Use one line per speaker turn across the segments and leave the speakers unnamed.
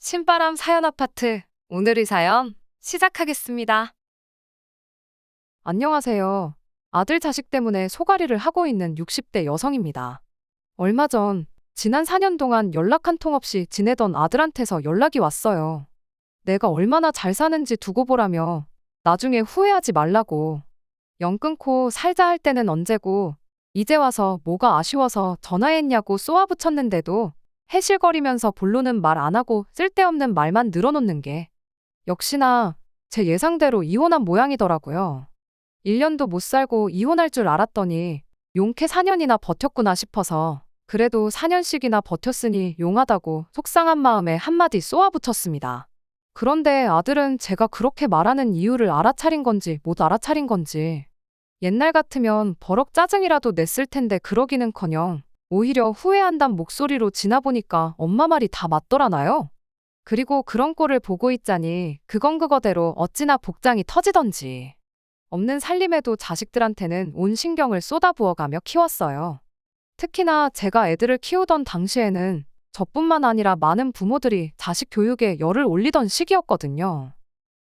신바람 사연 아파트. 오늘의 사연 시작하겠습니다. 안녕하세요. 아들 자식 때문에 소가리를 하고 있는 60대 여성입니다. 얼마 전, 지난 4년 동안 연락 한 통 없이 지내던 아들한테서 연락이 왔어요. 내가 얼마나 잘 사는지 두고 보라며 나중에 후회하지 말라고. 연 끊고 살자 할 때는 언제고 이제 와서 뭐가 아쉬워서 전화했냐고 쏘아붙였는데도 해실거리면서 본론은 말 안 하고 쓸데없는 말만 늘어놓는 게 역시나 제 예상대로 이혼한 모양이더라고요. 1년도 못 살고 이혼할 줄 알았더니 용케 4년이나 버텼구나 싶어서 그래도 4년씩이나 버텼으니 용하다고 속상한 마음에 한마디 쏘아붙였습니다. 그런데 아들은 제가 그렇게 말하는 이유를 알아차린 건지 못 알아차린 건지 옛날 같으면 버럭 짜증이라도 냈을 텐데 그러기는커녕 오히려 후회한단 목소리로 지나보니까 엄마 말이 다 맞더라나요? 그리고 그런 꼴을 보고 있자니 그건 그거대로 어찌나 복장이 터지던지. 없는 살림에도 자식들한테는 온 신경을 쏟아부어가며 키웠어요. 특히나 제가 애들을 키우던 당시에는 저뿐만 아니라 많은 부모들이 자식 교육에 열을 올리던 시기였거든요.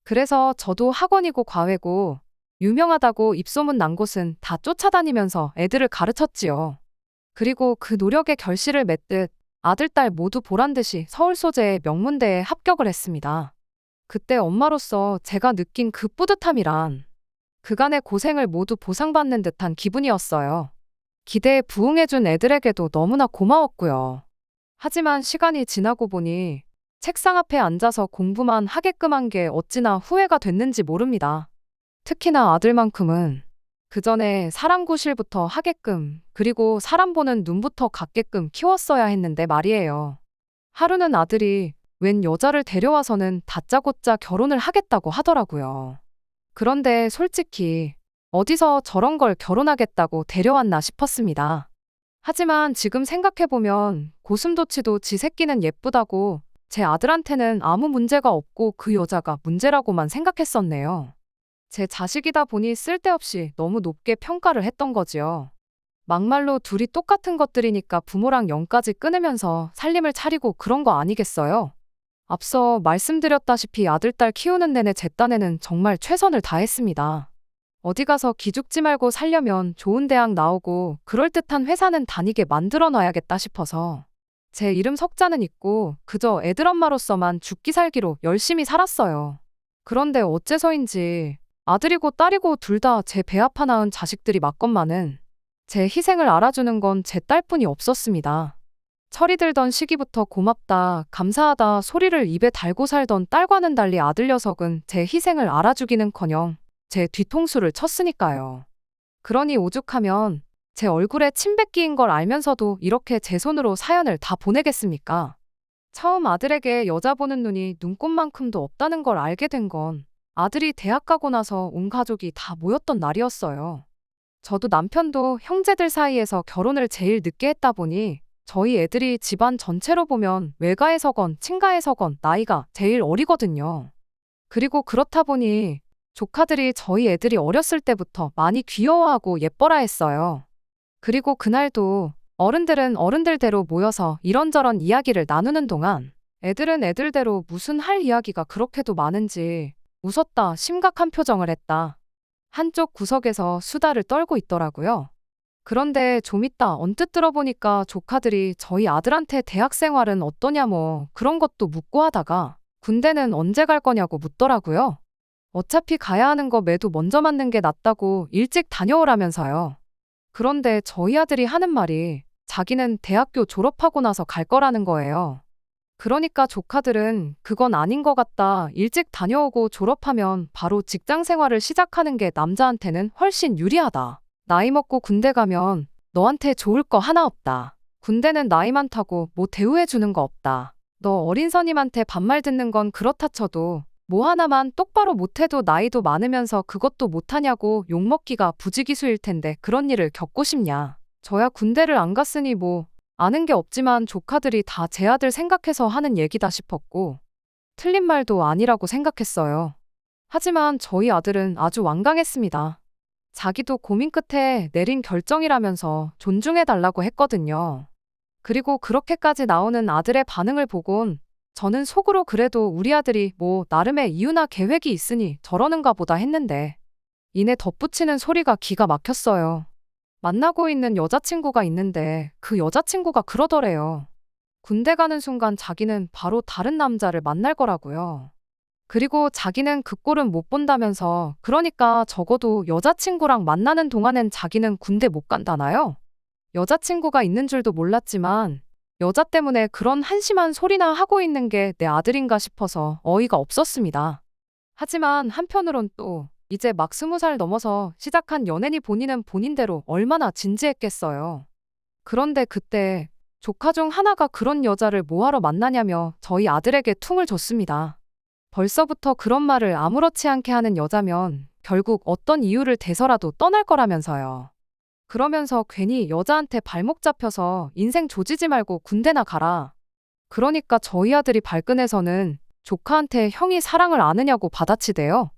그래서 저도 학원이고 과외고 유명하다고 입소문 난 곳은 다 쫓아다니면서 애들을 가르쳤지요. 그리고 그 노력의 결실을 맺듯 아들, 딸 모두 보란듯이 서울 소재의 명문대에 합격을 했습니다. 그때 엄마로서 제가 느낀 그 뿌듯함이란 그간의 고생을 모두 보상받는 듯한 기분이었어요. 기대에 부응해준 애들에게도 너무나 고마웠고요. 하지만 시간이 지나고 보니 책상 앞에 앉아서 공부만 하게끔 한 게 어찌나 후회가 됐는지 모릅니다. 특히나 아들만큼은 그 전에 사람 구실부터 하게끔 그리고 사람 보는 눈부터 갖게끔 키웠어야 했는데 말이에요. 하루는 아들이 웬 여자를 데려와서는 다짜고짜 결혼을 하겠다고 하더라고요. 그런데 솔직히 어디서 저런 걸 결혼하겠다고 데려왔나 싶었습니다. 하지만 지금 생각해보면 고슴도치도 지 새끼는 예쁘다고 제 아들한테는 아무 문제가 없고 그 여자가 문제라고만 생각했었네요. 제 자식이다 보니 쓸데없이 너무 높게 평가를 했던 거지요. 막말로 둘이 똑같은 것들이니까 부모랑 연까지 끊으면서 살림을 차리고 그런 거 아니겠어요? 앞서 말씀드렸다시피 아들, 딸 키우는 내내 제 딴에는 정말 최선을 다했습니다. 어디 가서 기죽지 말고 살려면 좋은 대학 나오고 그럴듯한 회사는 다니게 만들어 놔야겠다 싶어서 제 이름 석자는 있고 그저 애들 엄마로서만 죽기 살기로 열심히 살았어요. 그런데 어째서인지 아들이고 딸이고 둘 다 제 배 아파 낳은 자식들이 맞건만은 제 희생을 알아주는 건 제 딸뿐이 없었습니다. 철이 들던 시기부터 고맙다, 감사하다 소리를 입에 달고 살던 딸과는 달리 아들 녀석은 제 희생을 알아주기는커녕 제 뒤통수를 쳤으니까요. 그러니 오죽하면 제 얼굴에 침 뱉기인 걸 알면서도 이렇게 제 손으로 사연을 다 보내겠습니까? 처음 아들에게 여자 보는 눈이 눈꽃만큼도 없다는 걸 알게 된 건 아들이 대학 가고 나서 온 가족이 다 모였던 날이었어요. 저도 남편도 형제들 사이에서 결혼을 제일 늦게 했다 보니 저희 애들이 집안 전체로 보면 외가에서건 친가에서건 나이가 제일 어리거든요. 그리고 그렇다 보니 조카들이 저희 애들이 어렸을 때부터 많이 귀여워하고 예뻐라 했어요. 그리고 그날도 어른들은 어른들대로 모여서 이런저런 이야기를 나누는 동안 애들은 애들대로 무슨 할 이야기가 그렇게도 많은지 웃었다 심각한 표정을 했다. 한쪽 구석에서 수다를 떨고 있더라고요. 그런데 좀 이따 언뜻 들어보니까 조카들이 저희 아들한테 대학 생활은 어떠냐 뭐 그런 것도 묻고 하다가 군대는 언제 갈 거냐고 묻더라고요. 어차피 가야 하는 거 매도 먼저 맞는 게 낫다고 일찍 다녀오라면서요. 그런데 저희 아들이 하는 말이 자기는 대학교 졸업하고 나서 갈 거라는 거예요. 그러니까 조카들은 그건 아닌 것 같다. 일찍 다녀오고 졸업하면 바로 직장 생활을 시작하는 게 남자한테는 훨씬 유리하다. 나이 먹고 군대 가면 너한테 좋을 거 하나 없다. 군대는 나이 많다고 뭐 대우해 주는 거 없다. 너 어린 선임한테 반말 듣는 건 그렇다 쳐도 뭐 하나만 똑바로 못해도 나이도 많으면서 그것도 못하냐고 욕먹기가 부지기수일 텐데 그런 일을 겪고 싶냐. 저야 군대를 안 갔으니 뭐 아는 게 없지만 조카들이 다 제 아들 생각해서 하는 얘기다 싶었고 틀린 말도 아니라고 생각했어요. 하지만 저희 아들은 아주 완강했습니다. 자기도 고민 끝에 내린 결정이라면서 존중해달라고 했거든요. 그리고 그렇게까지 나오는 아들의 반응을 보곤 저는 속으로 그래도 우리 아들이 뭐 나름의 이유나 계획이 있으니 저러는가 보다 했는데 이내 덧붙이는 소리가 기가 막혔어요. 만나고 있는 여자친구가 있는데 그 여자친구가 그러더래요. 군대 가는 순간 자기는 바로 다른 남자를 만날 거라고요. 그리고 자기는 그 꼴은 못 본다면서 그러니까 적어도 여자친구랑 만나는 동안엔 자기는 군대 못 간다나요? 여자친구가 있는 줄도 몰랐지만 여자 때문에 그런 한심한 소리나 하고 있는 게 내 아들인가 싶어서 어이가 없었습니다. 하지만 한편으론 또 이제 막 20살 넘어서 시작한 연애니 본인은 본인대로 얼마나 진지했겠어요. 그런데 그때 조카 중 하나가 그런 여자를 뭐하러 만나냐며 저희 아들에게 퉁을 줬습니다. 벌써부터 그런 말을 아무렇지 않게 하는 여자면 결국 어떤 이유를 대서라도 떠날 거라면서요. 그러면서 괜히 여자한테 발목 잡혀서 인생 조지지 말고 군대나 가라. 그러니까 저희 아들이 발끈해서는 조카한테 형이 사랑을 아느냐고 받아치대요.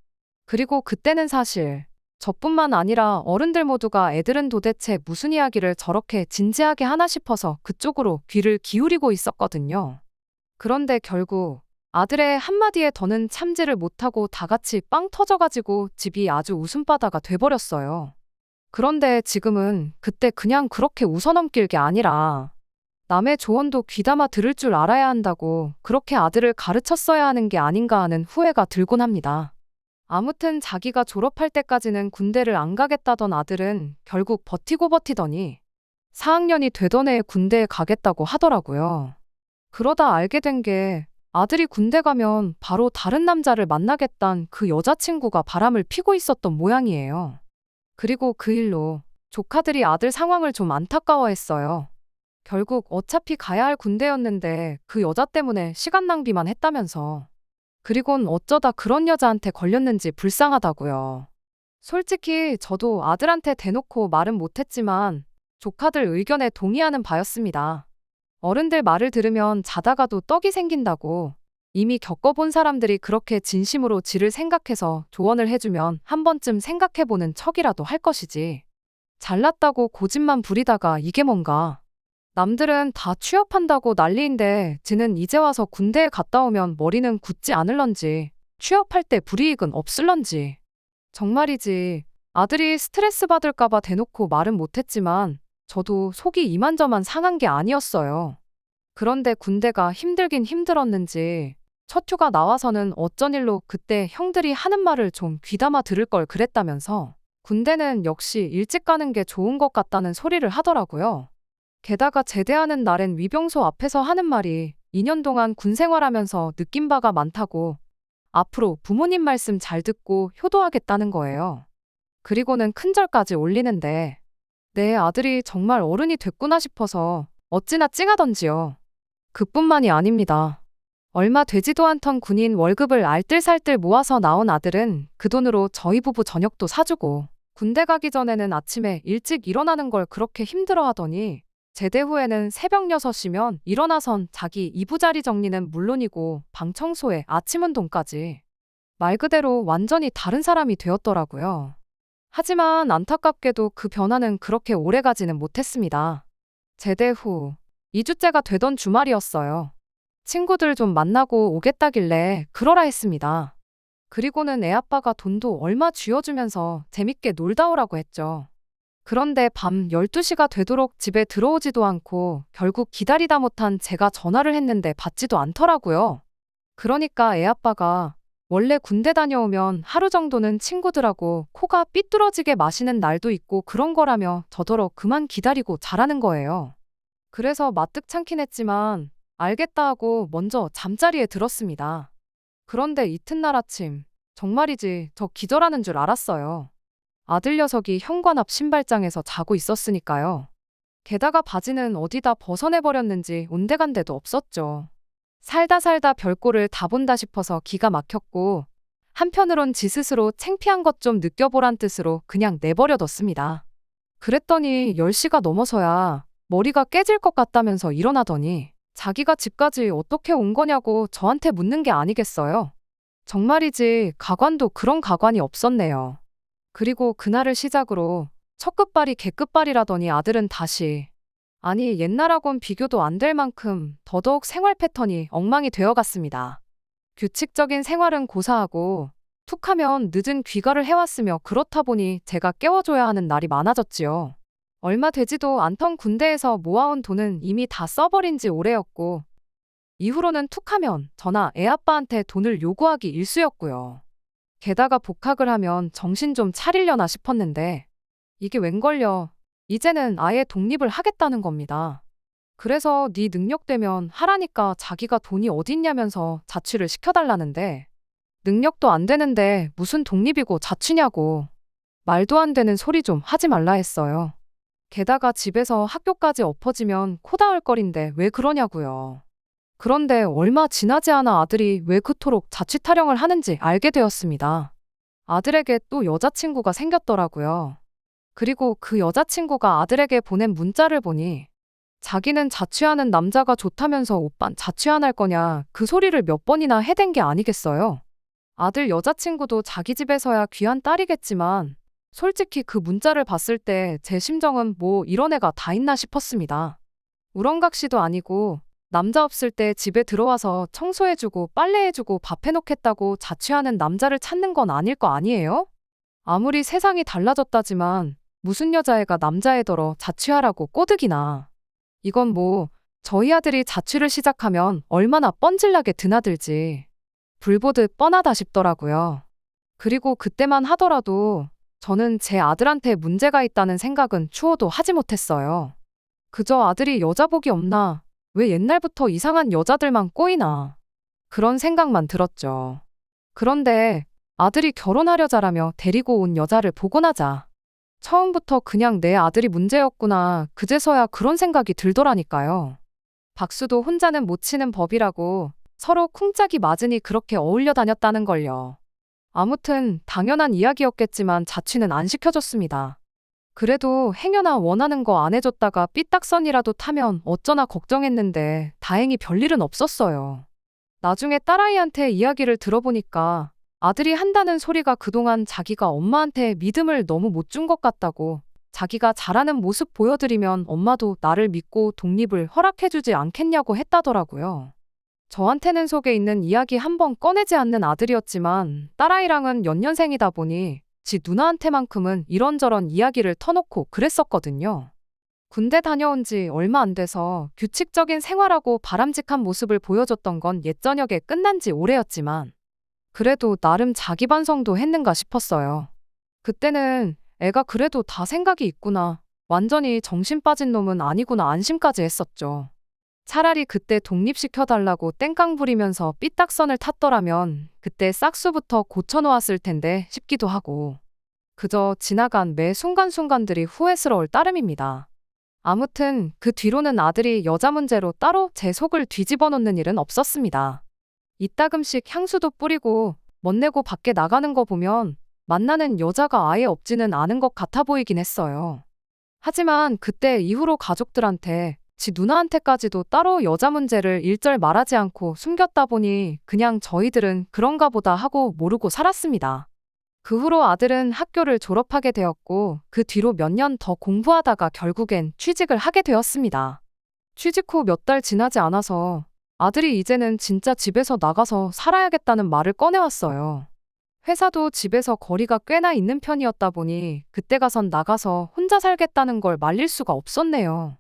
그리고 그때는 사실 저뿐만 아니라 어른들 모두가 애들은 도대체 무슨 이야기를 저렇게 진지하게 하나 싶어서 그쪽으로 귀를 기울이고 있었거든요. 그런데 결국 아들의 한마디에 더는 참지를 못하고 다 같이 빵 터져가지고 집이 아주 웃음바다가 돼버렸어요. 그런데 지금은 그때 그냥 그렇게 웃어넘길 게 아니라 남의 조언도 귀담아 들을 줄 알아야 한다고 그렇게 아들을 가르쳤어야 하는 게 아닌가 하는 후회가 들곤 합니다. 아무튼 자기가 졸업할 때까지는 군대를 안 가겠다던 아들은 결국 버티고 버티더니 4학년이 되던 해에 군대에 가겠다고 하더라고요. 그러다 알게 된 게 아들이 군대 가면 바로 다른 남자를 만나겠단 그 여자친구가 바람을 피고 있었던 모양이에요. 그리고 그 일로 조카들이 아들 상황을 좀 안타까워했어요. 결국 어차피 가야 할 군대였는데 그 여자 때문에 시간 낭비만 했다면서. 그리곤 어쩌다 그런 여자한테 걸렸는지 불쌍하다고요. 솔직히 저도 아들한테 대놓고 말은 못했지만 조카들 의견에 동의하는 바였습니다. 어른들 말을 들으면 자다가도 떡이 생긴다고 이미 겪어본 사람들이 그렇게 진심으로 지를 생각해서 조언을 해주면 한 번쯤 생각해보는 척이라도 할 것이지. 잘났다고 고집만 부리다가 이게 뭔가. 남들은 다 취업한다고 난리인데 지는 이제 와서 군대에 갔다 오면 머리는 굳지 않을런지 취업할 때 불이익은 없을런지. 정말이지 아들이 스트레스 받을까봐 대놓고 말은 못했지만 저도 속이 이만저만 상한 게 아니었어요. 그런데 군대가 힘들긴 힘들었는지 첫 휴가 나와서는 어쩐 일로 그때 형들이 하는 말을 좀 귀담아 들을 걸 그랬다면서 군대는 역시 일찍 가는 게 좋은 것 같다는 소리를 하더라고요. 게다가 제대하는 날엔 위병소 앞에서 하는 말이 2년 동안 군 생활하면서 느낀 바가 많다고 앞으로 부모님 말씀 잘 듣고 효도하겠다는 거예요. 그리고는 큰절까지 올리는데 내 아들이 정말 어른이 됐구나 싶어서 어찌나 찡하던지요. 그뿐만이 아닙니다. 얼마 되지도 않던 군인 월급을 알뜰살뜰 모아서 나온 아들은 그 돈으로 저희 부부 저녁도 사주고 군대 가기 전에는 아침에 일찍 일어나는 걸 그렇게 힘들어하더니 제대 후에는 새벽 6시면 일어나선 자기 이부자리 정리는 물론이고 방 청소에 아침 운동까지. 말 그대로 완전히 다른 사람이 되었더라고요. 하지만 안타깝게도 그 변화는 그렇게 오래 가지는 못했습니다. 제대 후 2주째가 되던 주말이었어요. 친구들 좀 만나고 오겠다길래 그러라 했습니다. 그리고는 애아빠가 돈도 얼마 쥐어주면서 재밌게 놀다 오라고 했죠. 그런데 밤 12시가 되도록 집에 들어오지도 않고 결국 기다리다 못한 제가 전화를 했는데 받지도 않더라고요. 그러니까 애아빠가 원래 군대 다녀오면 하루 정도는 친구들하고 코가 삐뚤어지게 마시는 날도 있고 그런 거라며 저더러 그만 기다리고 자라는 거예요. 그래서 마뜩찮긴 했지만 알겠다 하고 먼저 잠자리에 들었습니다. 그런데 이튿날 아침 정말이지 저 기절하는 줄 알았어요. 아들 녀석이 현관 앞 신발장에서 자고 있었으니까요. 게다가 바지는 어디다 벗어내버렸는지 온데간데도 없었죠. 살다 별꼴을 다 본다 싶어서 기가 막혔고 한편으론 지 스스로 창피한 것 좀 느껴보란 뜻으로 그냥 내버려뒀습니다. 그랬더니 10시가 넘어서야 머리가 깨질 것 같다면서 일어나더니 자기가 집까지 어떻게 온 거냐고 저한테 묻는 게 아니겠어요. 정말이지 가관도 그런 가관이 없었네요. 그리고 그날을 시작으로 첫 끝발이 개끝발이라더니 아들은 다시 아니, 옛날하곤 비교도 안 될 만큼 더더욱 생활 패턴이 엉망이 되어갔습니다. 규칙적인 생활은 고사하고 툭 하면 늦은 귀가를 해왔으며 그렇다 보니 제가 깨워줘야 하는 날이 많아졌지요. 얼마 되지도 않던 군대에서 모아온 돈은 이미 다 써버린 지 오래였고 이후로는 툭 하면 저나 애아빠한테 돈을 요구하기 일쑤였고요. 게다가 복학을 하면 정신 좀 차리려나 싶었는데 이게 웬걸요. 이제는 아예 독립을 하겠다는 겁니다. 그래서 네 능력되면 하라니까 자기가 돈이 어딨냐면서 자취를 시켜달라는데 능력도 안 되는데 무슨 독립이고 자취냐고 말도 안 되는 소리 좀 하지 말라 했어요. 게다가 집에서 학교까지 엎어지면 코 닿을 거린데 왜 그러냐고요. 그런데 얼마 지나지 않아 아들이 왜 그토록 자취 타령을 하는지 알게 되었습니다. 아들에게 또 여자친구가 생겼더라고요. 그리고 그 여자친구가 아들에게 보낸 문자를 보니 자기는 자취하는 남자가 좋다면서 오빤 자취 안 할 거냐 그 소리를 몇 번이나 해댄 게 아니겠어요. 아들 여자친구도 자기 집에서야 귀한 딸이겠지만 솔직히 그 문자를 봤을 때 제 심정은 뭐 이런 애가 다 있나 싶었습니다. 우렁각시도 아니고 남자 없을 때 집에 들어와서 청소해주고 빨래해주고 밥 해놓겠다고 자취하는 남자를 찾는 건 아닐 거 아니에요? 아무리 세상이 달라졌다지만 무슨 여자애가 남자애더러 자취하라고 꼬드기나. 이건 뭐 저희 아들이 자취를 시작하면 얼마나 뻔질나게 드나들지. 불보듯 뻔하다 싶더라고요. 그리고 그때만 하더라도 저는 제 아들한테 문제가 있다는 생각은 추호도 하지 못했어요. 그저 아들이 여자복이 없나, 왜 옛날부터 이상한 여자들만 꼬이나 그런 생각만 들었죠. 그런데 아들이 결혼하려 자라며 데리고 온 여자를 보고 나자 처음부터 그냥 내 아들이 문제였구나 그제서야 그런 생각이 들더라니까요. 박수도 혼자는 못 치는 법이라고 서로 쿵짝이 맞으니 그렇게 어울려 다녔다는 걸요. 아무튼 당연한 이야기였겠지만 자취는 안 시켜줬습니다. 그래도 행여나 원하는 거 안 해줬다가 삐딱선이라도 타면 어쩌나 걱정했는데 다행히 별일은 없었어요. 나중에 딸아이한테 이야기를 들어보니까 아들이 한다는 소리가 그동안 자기가 엄마한테 믿음을 너무 못 준 것 같다고 자기가 잘하는 모습 보여드리면 엄마도 나를 믿고 독립을 허락해주지 않겠냐고 했다더라고요. 저한테는 속에 있는 이야기 한번 꺼내지 않는 아들이었지만 딸아이랑은 연년생이다 보니 지 누나한테만큼은 이런저런 이야기를 터놓고 그랬었거든요. 군대 다녀온 지 얼마 안 돼서 규칙적인 생활하고 바람직한 모습을 보여줬던 건 옛저녁에 끝난 지 오래였지만 그래도 나름 자기 반성도 했는가 싶었어요. 그때는 애가 그래도 다 생각이 있구나. 완전히 정신 빠진 놈은 아니구나 안심까지 했었죠. 차라리 그때 독립시켜달라고 땡깡 부리면서 삐딱선을 탔더라면 그때 싹수부터 고쳐놓았을 텐데 싶기도 하고 그저 지나간 매 순간순간들이 후회스러울 따름입니다. 아무튼 그 뒤로는 아들이 여자 문제로 따로 제 속을 뒤집어 놓는 일은 없었습니다. 이따금씩 향수도 뿌리고 멋내고 밖에 나가는 거 보면 만나는 여자가 아예 없지는 않은 것 같아 보이긴 했어요. 하지만 그때 이후로 가족들한테 지 누나한테까지도 따로 여자 문제를 일절 말하지 않고 숨겼다 보니 그냥 저희들은 그런가 보다 하고 모르고 살았습니다. 그 후로 아들은 학교를 졸업하게 되었고 그 뒤로 몇 년 더 공부하다가 결국엔 취직을 하게 되었습니다. 취직 후 몇 달 지나지 않아서 아들이 이제는 진짜 집에서 나가서 살아야겠다는 말을 꺼내왔어요. 회사도 집에서 거리가 꽤나 있는 편이었다 보니 그때 가선 나가서 혼자 살겠다는 걸 말릴 수가 없었네요.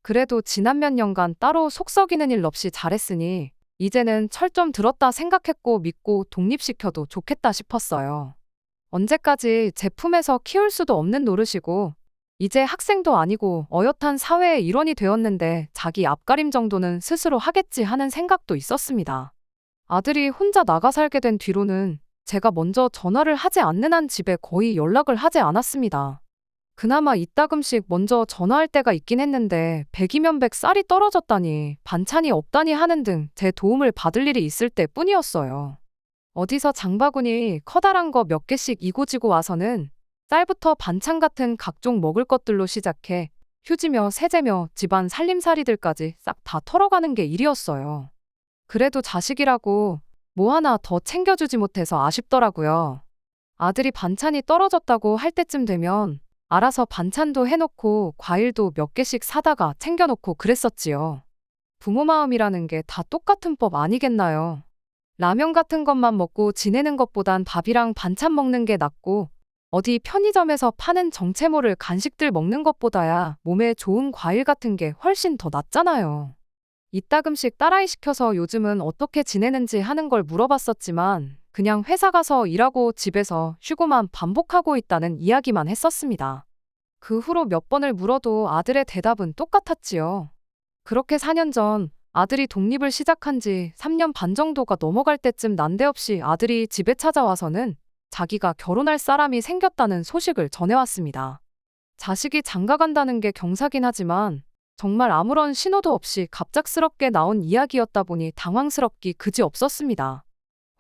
그래도 지난 몇 년간 따로 속 썩이는 일 없이 잘했으니 이제는 철 좀 들었다 생각했고 믿고 독립시켜도 좋겠다 싶었어요. 언제까지 제 품에서 키울 수도 없는 노릇이고 이제 학생도 아니고 어엿한 사회의 일원이 되었는데 자기 앞가림 정도는 스스로 하겠지 하는 생각도 있었습니다. 아들이 혼자 나가 살게 된 뒤로는 제가 먼저 전화를 하지 않는 한 집에 거의 연락을 하지 않았습니다. 그나마 이따금씩 먼저 전화할 때가 있긴 했는데 100이면 100 쌀이 떨어졌다니 반찬이 없다니 하는 등 제 도움을 받을 일이 있을 때 뿐이었어요. 어디서 장바구니 커다란 거 몇 개씩 이고지고 와서는 쌀부터 반찬 같은 각종 먹을 것들로 시작해 휴지며 세제며 집안 살림살이들까지 싹 다 털어가는 게 일이었어요. 그래도 자식이라고 뭐 하나 더 챙겨주지 못해서 아쉽더라고요. 아들이 반찬이 떨어졌다고 할 때쯤 되면 알아서 반찬도 해놓고 과일도 몇 개씩 사다가 챙겨놓고 그랬었지요. 부모 마음이라는 게 다 똑같은 법 아니겠나요? 라면 같은 것만 먹고 지내는 것보단 밥이랑 반찬 먹는 게 낫고 어디 편의점에서 파는 정체 모를 간식들 먹는 것보다야 몸에 좋은 과일 같은 게 훨씬 더 낫잖아요. 이따금씩 딸아이 시켜서 요즘은 어떻게 지내는지 하는 걸 물어봤었지만 그냥 회사 가서 일하고 집에서 쉬고만 반복하고 있다는 이야기만 했었습니다. 그 후로 몇 번을 물어도 아들의 대답은 똑같았지요. 그렇게 4년 전 아들이 독립을 시작한 지 3년 반 정도가 넘어갈 때쯤 난데없이 아들이 집에 찾아와서는 자기가 결혼할 사람이 생겼다는 소식을 전해왔습니다. 자식이 장가 간다는 게 경사긴 하지만 정말 아무런 신호도 없이 갑작스럽게 나온 이야기였다 보니 당황스럽기 그지없었습니다.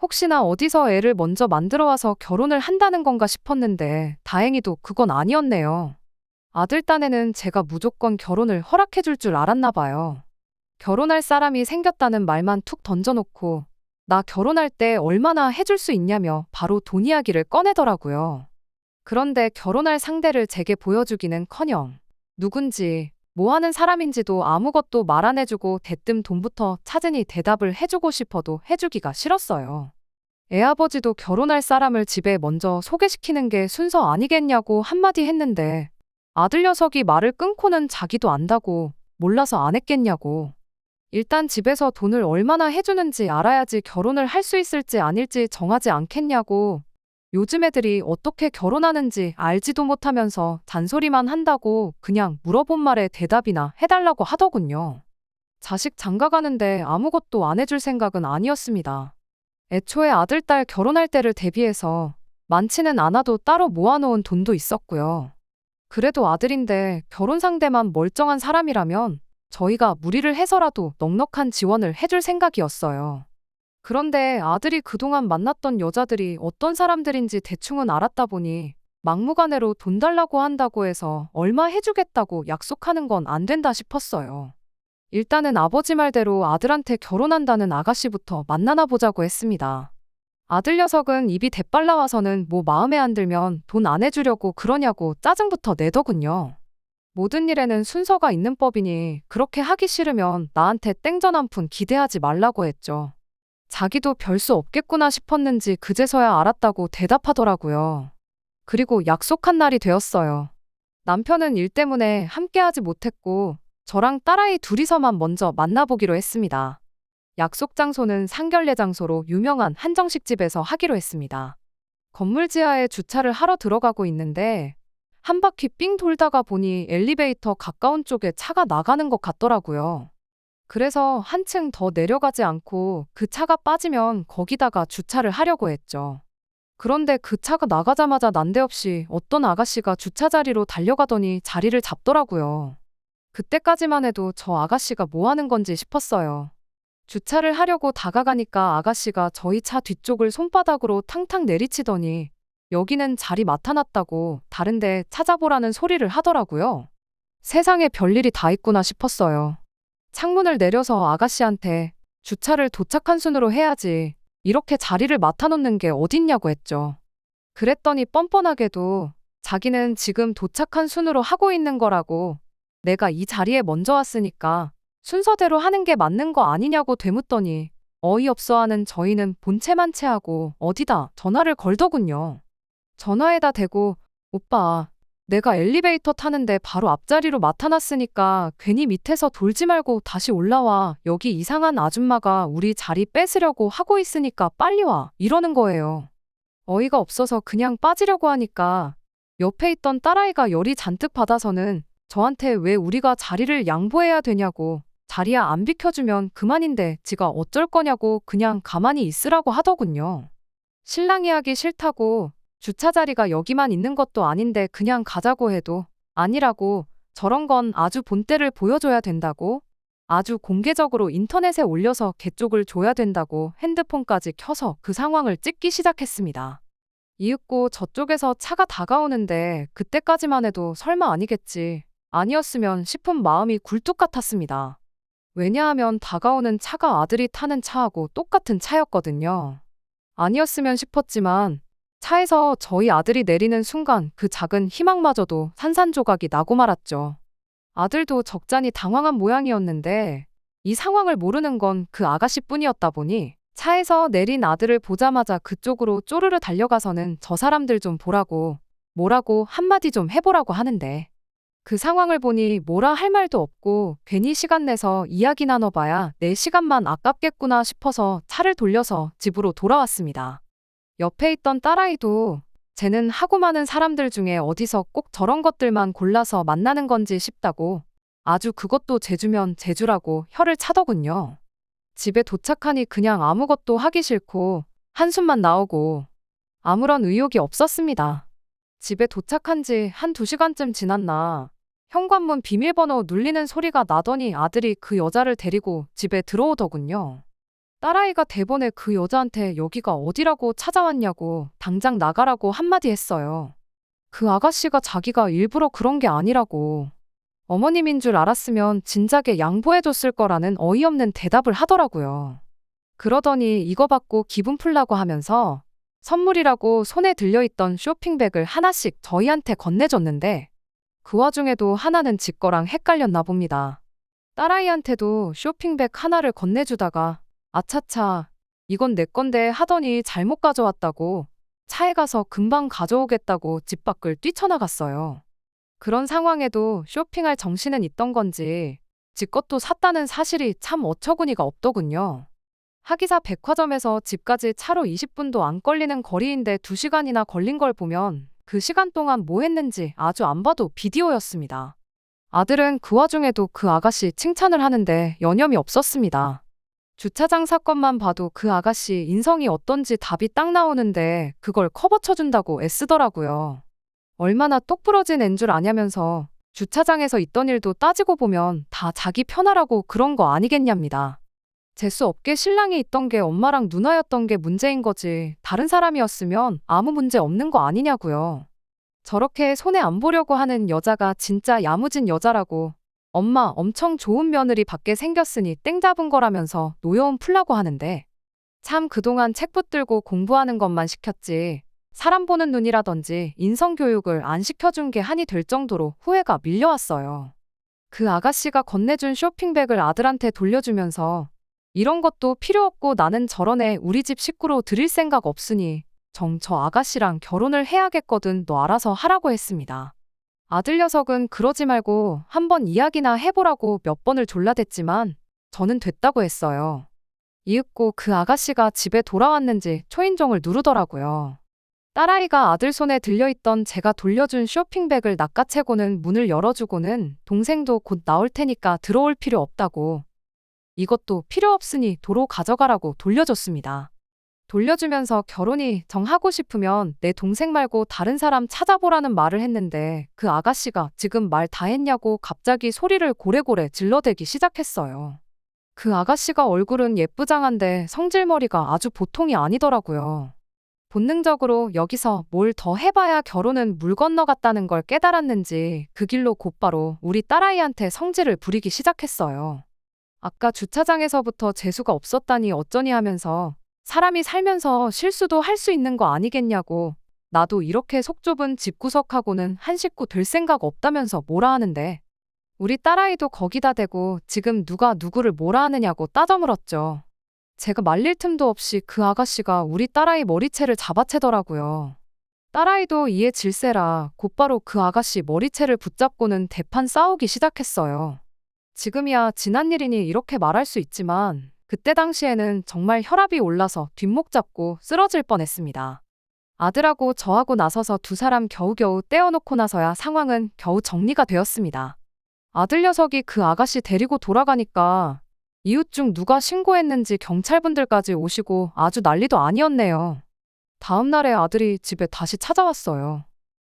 혹시나 어디서 애를 먼저 만들어 와서 결혼을 한다는 건가 싶었는데 다행히도 그건 아니었네요. 아들 딴에는 제가 무조건 결혼을 허락해 줄 줄 알았나 봐요. 결혼할 사람이 생겼다는 말만 툭 던져놓고 나 결혼할 때 얼마나 해줄 수 있냐며 바로 돈 이야기를 꺼내더라고요. 그런데 결혼할 상대를 제게 보여주기는커녕 누군지 뭐 하는 사람인지도 아무것도 말 안 해주고 대뜸 돈부터 찾으니 대답을 해주고 싶어도 해주기가 싫었어요. 애아버지도 결혼할 사람을 집에 먼저 소개시키는 게 순서 아니겠냐고 한마디 했는데 아들 녀석이 말을 끊고는 자기도 안다고 몰라서 안 했겠냐고. 일단 집에서 돈을 얼마나 해주는지 알아야지 결혼을 할 수 있을지 아닐지 정하지 않겠냐고. 요즘 애들이 어떻게 결혼하는지 알지도 못하면서 잔소리만 한다고 그냥 물어본 말에 대답이나 해달라고 하더군요. 자식 장가 가는데 아무것도 안 해줄 생각은 아니었습니다. 애초에 아들, 딸 결혼할 때를 대비해서 많지는 않아도 따로 모아놓은 돈도 있었고요. 그래도 아들인데 결혼 상대만 멀쩡한 사람이라면 저희가 무리를 해서라도 넉넉한 지원을 해줄 생각이었어요. 그런데 아들이 그동안 만났던 여자들이 어떤 사람들인지 대충은 알았다 보니 막무가내로 돈 달라고 한다고 해서 얼마 해주겠다고 약속하는 건 안 된다 싶었어요. 일단은 아버지 말대로 아들한테 결혼한다는 아가씨부터 만나나 보자고 했습니다. 아들 녀석은 입이 대빨 나와서는 뭐 마음에 안 들면 돈 안 해주려고 그러냐고 짜증부터 내더군요. 모든 일에는 순서가 있는 법이니 그렇게 하기 싫으면 나한테 땡전 한 푼 기대하지 말라고 했죠. 자기도 별 수 없겠구나 싶었는지 그제서야 알았다고 대답하더라고요. 그리고 약속한 날이 되었어요. 남편은 일 때문에 함께하지 못했고 저랑 딸아이 둘이서만 먼저 만나보기로 했습니다. 약속 장소는 상결례 장소로 유명한 한정식집에서 하기로 했습니다. 건물 지하에 주차를 하러 들어가고 있는데 한 바퀴 삥 돌다가 보니 엘리베이터 가까운 쪽에 차가 나가는 것 같더라고요. 그래서 한층 더 내려가지 않고 그 차가 빠지면 거기다가 주차를 하려고 했죠. 그런데 그 차가 나가자마자 난데없이 어떤 아가씨가 주차 자리로 달려가더니 자리를 잡더라고요. 그때까지만 해도 저 아가씨가 뭐 하는 건지 싶었어요. 주차를 하려고 다가가니까 아가씨가 저희 차 뒤쪽을 손바닥으로 탕탕 내리치더니 여기는 자리 맡아놨다고 다른데 찾아보라는 소리를 하더라고요. 세상에 별일이 다 있구나 싶었어요. 창문을 내려서 아가씨한테 주차를 도착한 순으로 해야지 이렇게 자리를 맡아놓는 게 어딨냐고 했죠. 그랬더니 뻔뻔하게도 자기는 지금 도착한 순으로 하고 있는 거라고 내가 이 자리에 먼저 왔으니까 순서대로 하는 게 맞는 거 아니냐고 되묻더니 어이없어하는 저희는 본체만체하고 어디다 전화를 걸더군요. 전화에다 대고 오빠 내가 엘리베이터 타는데 바로 앞자리로 맡아놨으니까 괜히 밑에서 돌지 말고 다시 올라와. 여기 이상한 아줌마가 우리 자리 뺏으려고 하고 있으니까 빨리 와. 이러는 거예요. 어이가 없어서 그냥 빠지려고 하니까 옆에 있던 딸아이가 열이 잔뜩 받아서는 저한테 왜 우리가 자리를 양보해야 되냐고 자리야 안 비켜주면 그만인데 지가 어쩔 거냐고 그냥 가만히 있으라고 하더군요. 신랑이 하기 싫다고 주차 자리가 여기만 있는 것도 아닌데 그냥 가자고 해도 아니라고 저런 건 아주 본때를 보여줘야 된다고 아주 공개적으로 인터넷에 올려서 개쪽을 줘야 된다고 핸드폰까지 켜서 그 상황을 찍기 시작했습니다. 이윽고 저쪽에서 차가 다가오는데 그때까지만 해도 설마 아니겠지 아니었으면 싶은 마음이 굴뚝 같았습니다. 왜냐하면 다가오는 차가 아들이 타는 차하고 똑같은 차였거든요. 아니었으면 싶었지만 차에서 저희 아들이 내리는 순간 그 작은 희망마저도 산산조각이 나고 말았죠. 아들도 적잖이 당황한 모양이었는데 이 상황을 모르는 건 그 아가씨뿐이었다 보니 차에서 내린 아들을 보자마자 그쪽으로 쪼르르 달려가서는 저 사람들 좀 보라고 뭐라고 한마디 좀 해보라고 하는데 그 상황을 보니 뭐라 할 말도 없고 괜히 시간 내서 이야기 나눠봐야 내 시간만 아깝겠구나 싶어서 차를 돌려서 집으로 돌아왔습니다. 옆에 있던 딸아이도 쟤는 하고 많은 사람들 중에 어디서 꼭 저런 것들만 골라서 만나는 건지 싶다고 아주 그것도 제주면 제주라고 혀를 차더군요. 집에 도착하니 그냥 아무것도 하기 싫고 한숨만 나오고 아무런 의욕이 없었습니다. 집에 도착한 지 한 2시간쯤 지났나 현관문 비밀번호 눌리는 소리가 나더니 아들이 그 여자를 데리고 집에 들어오더군요. 딸아이가 대번에 그 여자한테 여기가 어디라고 찾아왔냐고 당장 나가라고 한마디 했어요. 그 아가씨가 자기가 일부러 그런 게 아니라고 어머님인 줄 알았으면 진작에 양보해줬을 거라는 어이없는 대답을 하더라고요. 그러더니 이거 받고 기분 풀라고 하면서 선물이라고 손에 들려있던 쇼핑백을 하나씩 저희한테 건네줬는데 그 와중에도 하나는 지 거랑 헷갈렸나 봅니다. 딸아이한테도 쇼핑백 하나를 건네주다가 아차차 이건 내 건데 하더니 잘못 가져왔다고 차에 가서 금방 가져오겠다고 집 밖을 뛰쳐나갔어요. 그런 상황에도 쇼핑할 정신은 있던 건지 지 것도 샀다는 사실이 참 어처구니가 없더군요. 하기사 백화점에서 집까지 차로 20분도 안 걸리는 거리인데 2시간이나 걸린 걸 보면 그 시간 동안 뭐 했는지 아주 안 봐도 비디오였습니다. 아들은 그 와중에도 그 아가씨 칭찬을 하는데 여념이 없었습니다. 주차장 사건만 봐도 그 아가씨 인성이 어떤지 답이 딱 나오는데 그걸 커버 쳐준다고 애쓰더라고요. 얼마나 똑부러진 앤 줄 아냐면서 주차장에서 있던 일도 따지고 보면 다 자기 편하라고 그런 거 아니겠냐입니다. 재수 없게 신랑이 있던 게 엄마랑 누나였던 게 문제인 거지 다른 사람이었으면 아무 문제 없는 거 아니냐고요. 저렇게 손해 안 보려고 하는 여자가 진짜 야무진 여자라고 엄마 엄청 좋은 며느리 받게 생겼으니 땡 잡은 거라면서 노여움 풀라고 하는데 참 그동안 책 붙들고 공부하는 것만 시켰지 사람 보는 눈이라든지 인성교육을 안 시켜준 게 한이 될 정도로 후회가 밀려왔어요. 그 아가씨가 건네준 쇼핑백을 아들한테 돌려주면서 이런 것도 필요 없고 나는 저런 애 우리 집 식구로 들일 생각 없으니 저 아가씨랑 결혼을 해야겠거든 너 알아서 하라고 했습니다. 아들 녀석은 그러지 말고 한번 이야기나 해보라고 몇 번을 졸라댔지만 저는 됐다고 했어요. 이윽고 그 아가씨가 집에 돌아왔는지 초인종을 누르더라고요. 딸아이가 아들 손에 들려있던 제가 돌려준 쇼핑백을 낚아채고는 문을 열어주고는 동생도 곧 나올 테니까 들어올 필요 없다고 이것도 필요 없으니 도로 가져가라고 돌려줬습니다. 돌려주면서 결혼이 정하고 싶으면 내 동생 말고 다른 사람 찾아보라는 말을 했는데 그 아가씨가 지금 말 다 했냐고 갑자기 소리를 고래고래 질러대기 시작했어요. 그 아가씨가 얼굴은 예쁘장한데 성질머리가 아주 보통이 아니더라고요. 본능적으로 여기서 뭘 더 해봐야 결혼은 물 건너갔다는 걸 깨달았는지 그 길로 곧바로 우리 딸아이한테 성질을 부리기 시작했어요. 아까 주차장에서부터 재수가 없었다니 어쩌니 하면서 사람이 살면서 실수도 할 수 있는 거 아니겠냐고 나도 이렇게 속 좁은 집구석하고는 한 식구 될 생각 없다면서 뭐라 하는데 우리 딸아이도 거기다 대고 지금 누가 누구를 뭐라 하느냐고 따져물었죠. 제가 말릴 틈도 없이 그 아가씨가 우리 딸아이 머리채를 잡아채더라고요. 딸아이도 이에 질세라 곧바로 그 아가씨 머리채를 붙잡고는 대판 싸우기 시작했어요. 지금이야 지난 일이니 이렇게 말할 수 있지만 그때 당시에는 정말 혈압이 올라서 뒷목 잡고 쓰러질 뻔했습니다. 아들하고 저하고 나서서 두 사람 겨우겨우 떼어놓고 나서야 상황은 겨우 정리가 되었습니다. 아들 녀석이 그 아가씨 데리고 돌아가니까 이웃 중 누가 신고했는지 경찰분들까지 오시고 아주 난리도 아니었네요. 다음 날에 아들이 집에 다시 찾아왔어요.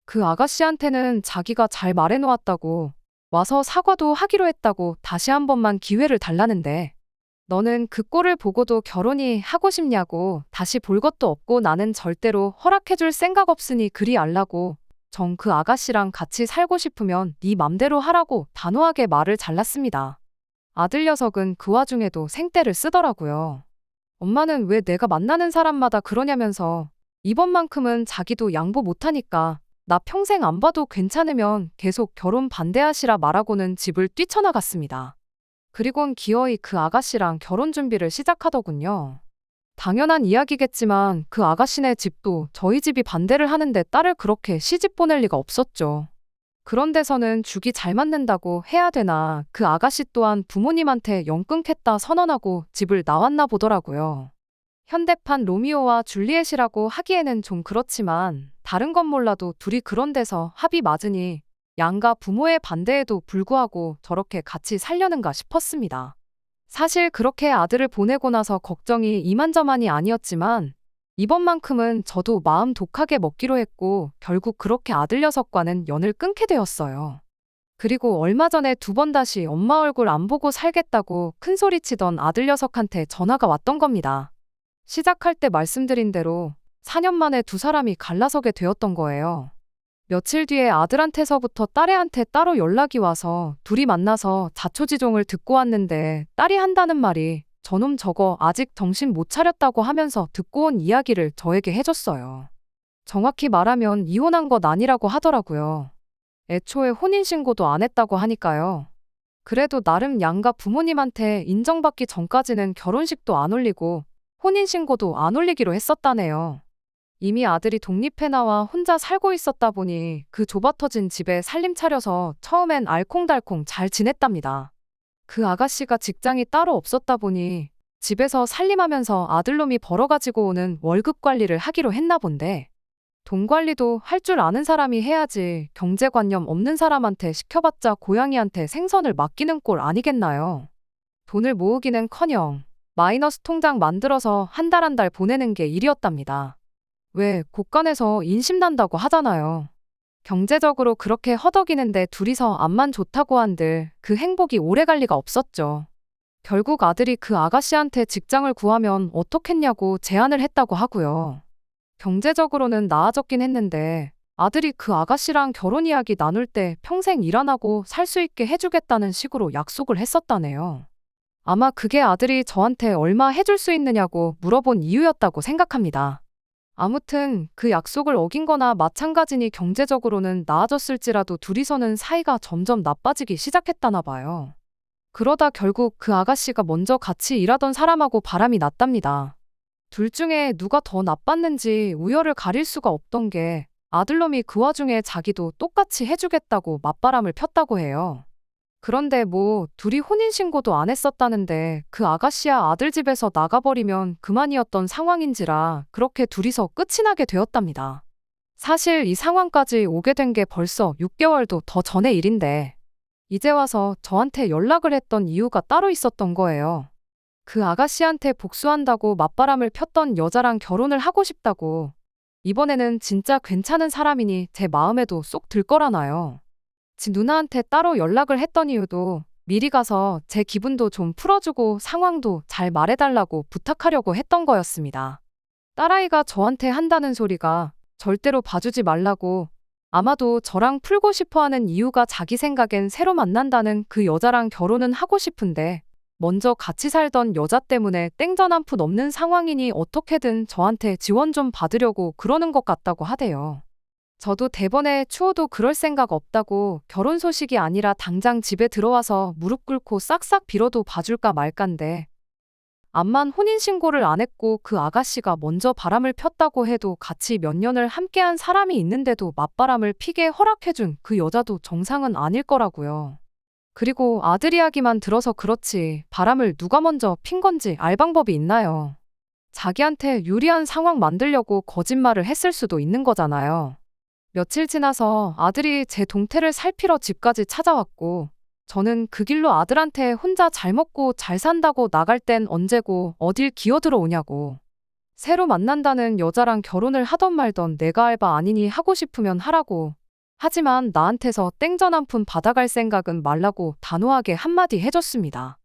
그 아가씨한테는 자기가 잘 말해놓았다고 와서 사과도 하기로 했다고 다시 한 번만 기회를 달라는데 너는 그 꼴을 보고도 결혼이 하고 싶냐고 다시 볼 것도 없고 나는 절대로 허락해줄 생각 없으니 그리 알라고 정 그 아가씨랑 같이 살고 싶으면 네 맘대로 하라고 단호하게 말을 잘랐습니다. 아들 녀석은 그 와중에도 생떼를 쓰더라고요. 엄마는 왜 내가 만나는 사람마다 그러냐면서 이번만큼은 자기도 양보 못하니까 나 평생 안 봐도 괜찮으면 계속 결혼 반대하시라 말하고는 집을 뛰쳐나갔습니다. 그리곤 기어이 그 아가씨랑 결혼 준비를 시작하더군요. 당연한 이야기겠지만 그 아가씨네 집도 저희 집이 반대를 하는데 딸을 그렇게 시집 보낼 리가 없었죠. 그런 데서는 죽이 잘 맞는다고 해야 되나 그 아가씨 또한 부모님한테 영 끊겠다 선언하고 집을 나왔나 보더라고요. 현대판 로미오와 줄리엣이라고 하기에는 좀 그렇지만 다른 건 몰라도 둘이 그런 데서 합이 맞으니 양가 부모의 반대에도 불구하고 저렇게 같이 살려는가 싶었습니다. 사실 그렇게 아들을 보내고 나서 걱정이 이만저만이 아니었지만 이번만큼은 저도 마음 독하게 먹기로 했고 결국 그렇게 아들 녀석과는 연을 끊게 되었어요. 그리고 얼마 전에 두 번 다시 엄마 얼굴 안 보고 살겠다고 큰소리치던 아들 녀석한테 전화가 왔던 겁니다. 시작할 때 말씀드린 대로 4년 만에 두 사람이 갈라서게 되었던 거예요. 며칠 뒤에 아들한테서부터 딸애한테 따로 연락이 와서 둘이 만나서 자초지종을 듣고 왔는데 딸이 한다는 말이 저놈 저거 아직 정신 못 차렸다고 하면서 듣고 온 이야기를 저에게 해줬어요. 정확히 말하면 이혼한 것 아니라고 하더라고요. 애초에 혼인신고도 안 했다고 하니까요. 그래도 나름 양가 부모님한테 인정받기 전까지는 결혼식도 안 올리고 혼인신고도 안 올리기로 했었다네요. 이미 아들이 독립해 나와 혼자 살고 있었다 보니 그 좁아터진 집에 살림 차려서 처음엔 알콩달콩 잘 지냈답니다. 그 아가씨가 직장이 따로 없었다 보니 집에서 살림하면서 아들놈이 벌어가지고 오는 월급 관리를 하기로 했나 본데 돈 관리도 할 줄 아는 사람이 해야지 경제관념 없는 사람한테 시켜봤자 고양이한테 생선을 맡기는 꼴 아니겠나요? 돈을 모으기는커녕 마이너스 통장 만들어서 한 달 한 달 보내는 게 일이었답니다. 왜 곳간에서 인심난다고 하잖아요. 경제적으로 그렇게 허덕이는데 둘이서 앞만 좋다고 한들 그 행복이 오래갈 리가 없었죠. 결국 아들이 그 아가씨한테 직장을 구하면 어떻겠냐고 제안을 했다고 하고요. 경제적으로는 나아졌긴 했는데 아들이 그 아가씨랑 결혼 이야기 나눌 때 평생 일 안 하고 살 수 있게 해주겠다는 식으로 약속을 했었다네요. 아마 그게 아들이 저한테 얼마 해줄 수 있느냐고 물어본 이유였다고 생각합니다. 아무튼 그 약속을 어긴 거나 마찬가지니 경제적으로는 나아졌을지라도 둘이서는 사이가 점점 나빠지기 시작했다나 봐요. 그러다 결국 그 아가씨가 먼저 같이 일하던 사람하고 바람이 났답니다. 둘 중에 누가 더 나빴는지 우열을 가릴 수가 없던 게 아들놈이 그 와중에 자기도 똑같이 해주겠다고 맞바람을 폈다고 해요. 그런데 뭐 둘이 혼인신고도 안 했었다는데 그 아가씨야 아들 집에서 나가버리면 그만이었던 상황인지라 그렇게 둘이서 끝이 나게 되었답니다. 사실 이 상황까지 오게 된 게 벌써 6개월도 더 전의 일인데 이제 와서 저한테 연락을 했던 이유가 따로 있었던 거예요. 그 아가씨한테 복수한다고 맞바람을 폈던 여자랑 결혼을 하고 싶다고. 이번에는 진짜 괜찮은 사람이니 제 마음에도 쏙 들 거라나요. 지 누나한테 따로 연락을 했던 이유도 미리 가서 제 기분도 좀 풀어주고 상황도 잘 말해달라고 부탁하려고 했던 거였습니다. 딸아이가 저한테 한다는 소리가 절대로 봐주지 말라고, 아마도 저랑 풀고 싶어하는 이유가 자기 생각엔 새로 만난다는 그 여자랑 결혼은 하고 싶은데 먼저 같이 살던 여자 때문에 땡전 한 푼 없는 상황이니 어떻게든 저한테 지원 좀 받으려고 그러는 것 같다고 하대요. 저도 대번에 추워도 그럴 생각 없다고 결혼 소식이 아니라 당장 집에 들어와서 무릎 꿇고 싹싹 빌어도 봐줄까 말까인데 암만 혼인신고를 안 했고 그 아가씨가 먼저 바람을 폈다고 해도 같이 몇 년을 함께한 사람이 있는데도 맞바람을 피게 허락해준 그 여자도 정상은 아닐 거라고요. 그리고 아들 이야기만 들어서 그렇지 바람을 누가 먼저 핀 건지 알 방법이 있나요? 자기한테 유리한 상황 만들려고 거짓말을 했을 수도 있는 거잖아요. 며칠 지나서 아들이 제 동태를 살피러 집까지 찾아왔고 저는 그 길로 아들한테 혼자 잘 먹고 잘 산다고 나갈 땐 언제고 어딜 기어들어오냐고. 새로 만난다는 여자랑 결혼을 하던 말던 내가 알바 아니니 하고 싶으면 하라고. 하지만 나한테서 땡전 한 푼 받아갈 생각은 말라고 단호하게 한마디 해줬습니다.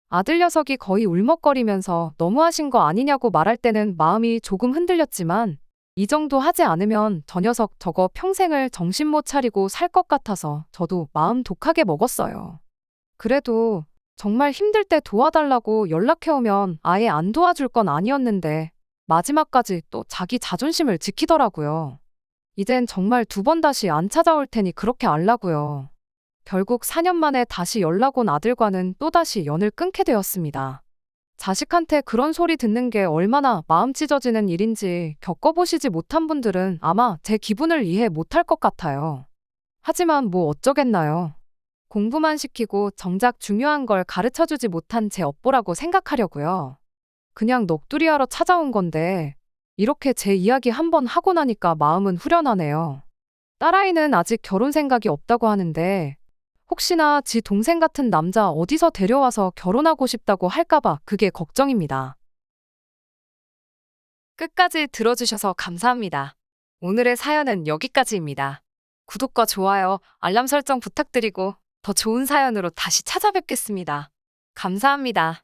아들 녀석이 거의 울먹거리면서 너무하신 거 아니냐고 말할 때는 마음이 조금 흔들렸지만 이 정도 하지 않으면 저 녀석 저거 평생을 정신 못 차리고 살 것 같아서 저도 마음 독하게 먹었어요. 그래도 정말 힘들 때 도와달라고 연락해오면 아예 안 도와줄 건 아니었는데 마지막까지 또 자기 자존심을 지키더라고요. 이젠 정말 두 번 다시 안 찾아올 테니 그렇게 알라고요. 결국 4년 만에 다시 연락 온 아들과는 또다시 연을 끊게 되었습니다. 자식한테 그런 소리 듣는 게 얼마나 마음 찢어지는 일인지 겪어보시지 못한 분들은 아마 제 기분을 이해 못할 것 같아요. 하지만 뭐 어쩌겠나요. 공부만 시키고 정작 중요한 걸 가르쳐주지 못한 제 업보라고 생각하려고요. 그냥 넋두리하러 찾아온 건데 이렇게 제 이야기 한번 하고 나니까 마음은 후련하네요. 딸아이는 아직 결혼 생각이 없다고 하는데 혹시나 지 동생 같은 남자 어디서 데려와서 결혼하고 싶다고 할까봐 그게 걱정입니다. 끝까지 들어주셔서 감사합니다. 오늘의 사연은 여기까지입니다. 구독과 좋아요, 알람 설정 부탁드리고 더 좋은 사연으로 다시 찾아뵙겠습니다. 감사합니다.